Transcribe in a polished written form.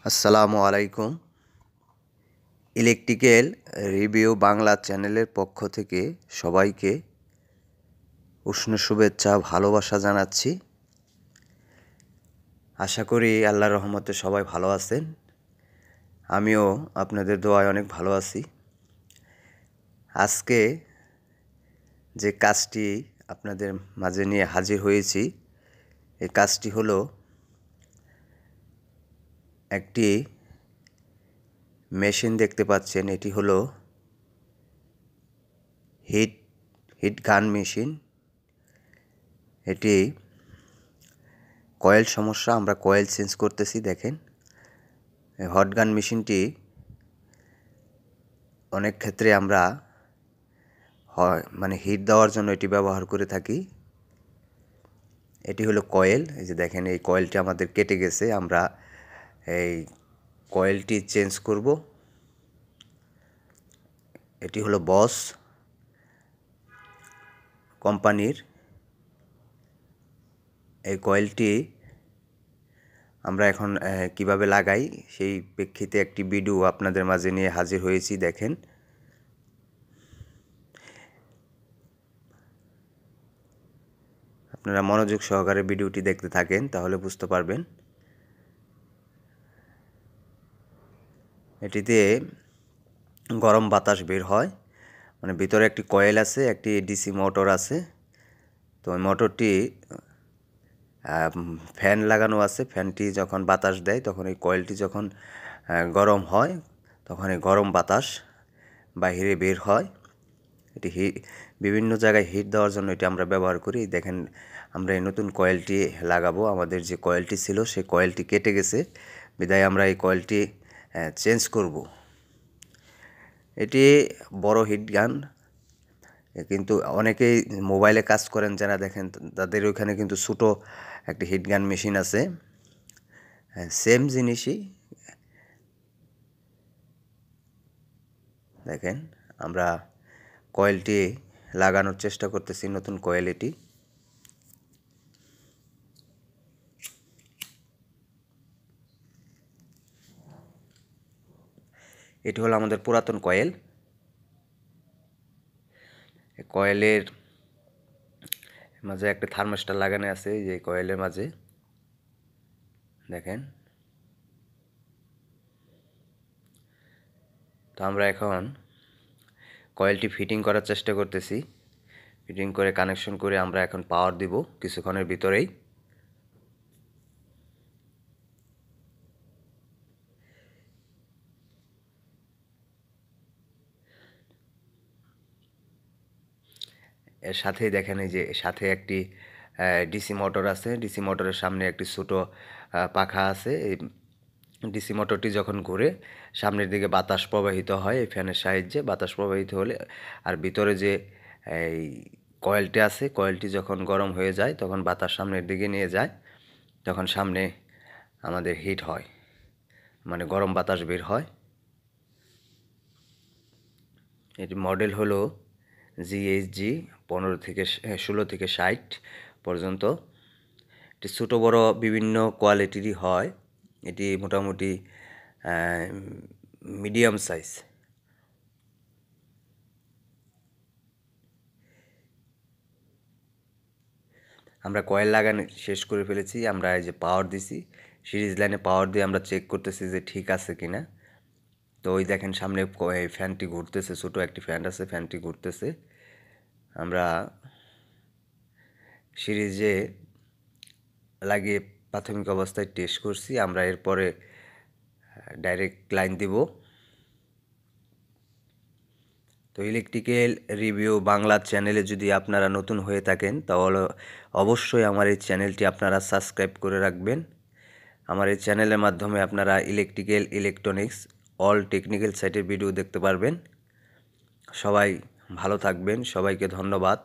আসসালামু আলাইকুম। Electrical review Bangla চ্যানেলের পক্ষ থেকে সবাইকে উষ্ণ শুভেচ্ছা ভালোবাসা জানাচ্ছি। আশা করি আল্লাহর রহমতে সবাই ভালো আছেন। আমিও আপনাদের দোয়ায় অনেক ভালো আছি। আজকে যে কাজটি আপনাদের মাঝে নিয়ে হাজির হয়েছি, এই কাজটি হলো একটি মেশিন দেখতে পাচ্ছেন। এটি হলো হিট গান মেশিন। এটি কয়েল সমস্যা, আমরা কয়েল চেঞ্জ করতেছি। দেখেন, এই হট গান মেশিনটি অনেক ক্ষেত্রে আমরা হিট দেওয়ার জন্য এটি ব্যবহার করে থাকি। এটি হলো কয়েল। এই যে দেখেন, এই কয়েলটি আমাদের কেটে গেছে, আমরা এই কয়েলটি চেঞ্জ করব। এটি হলো বস কোম্পানির এই কয়েলটি আমরা এখন কিভাবে লাগাই সেই প্রেক্ষিতে একটি ভিডিও আপনাদের মাঝে নিয়ে হাজির হয়েছি। দেখেন, আপনারা মনোযোগ সহকারে ভিডিওটি দেখতে থাকেন, তাহলে বুঝতে পারবেন। এটিতে গরম বাতাস বের হয়, ভিতরে একটি কয়েল আছে, একটি ডিসি মোটর আছে। তো ওই মোটরটি ফ্যান লাগানো আছে। ফ্যানটি যখন বাতাস দেয়, তখন এই কয়েলটি যখন গরম হয়, তখন এই গরম বাতাস বাহিরে বের হয়। এটি বিভিন্ন জায়গায় হিট দেওয়ার জন্য এটি আমরা ব্যবহার করি। দেখেন, আমরা এই নতুন কয়েলটি লাগাবো। আমাদের যে কয়েলটি ছিল, সেই কয়েলটি কেটে গেছে, বিদায় আমরা এই কয়েলটি চেঞ্জ করব। এটি বড় হিট গান, কিন্তু অনেকেই মোবাইলে কাজ করেন যারা, দেখেন তাদের ওইখানে কিন্তু ছোটো একটি হিট গান মেশিন আছে। সেম জিনিসই। দেখেন, আমরা কয়েলটি লাগানোর চেষ্টা করতেছি, নতুন কয়েল এটি। এটি হলো আমাদের পুরাতন কয়েল। কয়েলের মাঝে একটা থার্মোস্টার লাগানো আছে, যে কয়েলের মাঝে দেখেন। তো আমরা এখন কয়েলটি ফিটিং করার চেষ্টা করতেছি। ফিটিং করে কানেকশন করে আমরা এখন পাওয়ার দিব কিছুক্ষণের ভিতরেই। এর সাথেই দেখেন, এই যে সাথে একটি ডিসি মোটর আছে। ডিসি মোটরের সামনে একটি ছোটো পাখা আছে। এই ডিসি মোটরটি যখন ঘুরে সামনের দিকে বাতাস প্রবাহিত হয় এই ফ্যানের সাহায্যে। বাতাস প্রবাহিত হলে, আর ভিতরে যে এই কয়েলটি আছে, কয়েলটি যখন গরম হয়ে যায়, তখন বাতাস সামনের দিকে নিয়ে যায়, তখন সামনে আমাদের হিট হয়, গরম বাতাস বের হয়। এটি মডেল হলো GHG 16 থেকে 60 পর্যন্ত। এটি ছোটো বড় বিভিন্ন কোয়ালিটিরই হয়। এটি মোটামুটি মিডিয়াম সাইজ। আমরা কয়েল লাগানো শেষ করে ফেলেছি। আমরা এই যে পাওয়ার দিছি, সিরিজ লাইনে পাওয়ার দিয়ে আমরা চেক করতেছি যে ঠিক আছে কিনা। তো ওই দেখেন, সামনে ফ্যানটি ঘুরতেছে, ছোটো একটি ফ্যান আছে, ফ্যানটি ঘুরতেছে। আমরা সিরিজে লাগিয়ে প্রাথমিক অবস্থায় টেস্ট করছি। আমরা এরপরে ডাইরেক্ট লাইন দিব। তো ইলেকট্রিক্যাল রিভিউ বাংলা চ্যানেলে যদি আপনারা নতুন হয়ে থাকেন, তাহলে অবশ্যই আমার এই চ্যানেলটি আপনারা সাবস্ক্রাইব করে রাখবেন। আমার এই চ্যানেলের মাধ্যমে আপনারা ইলেকট্রিক্যাল, ইলেকট্রনিক্স, অল টেকনিক্যাল সাইটের ভিডিও দেখতে পারবেন। সবাই ভালো থাকবেন, সবাইকে ধন্যবাদ।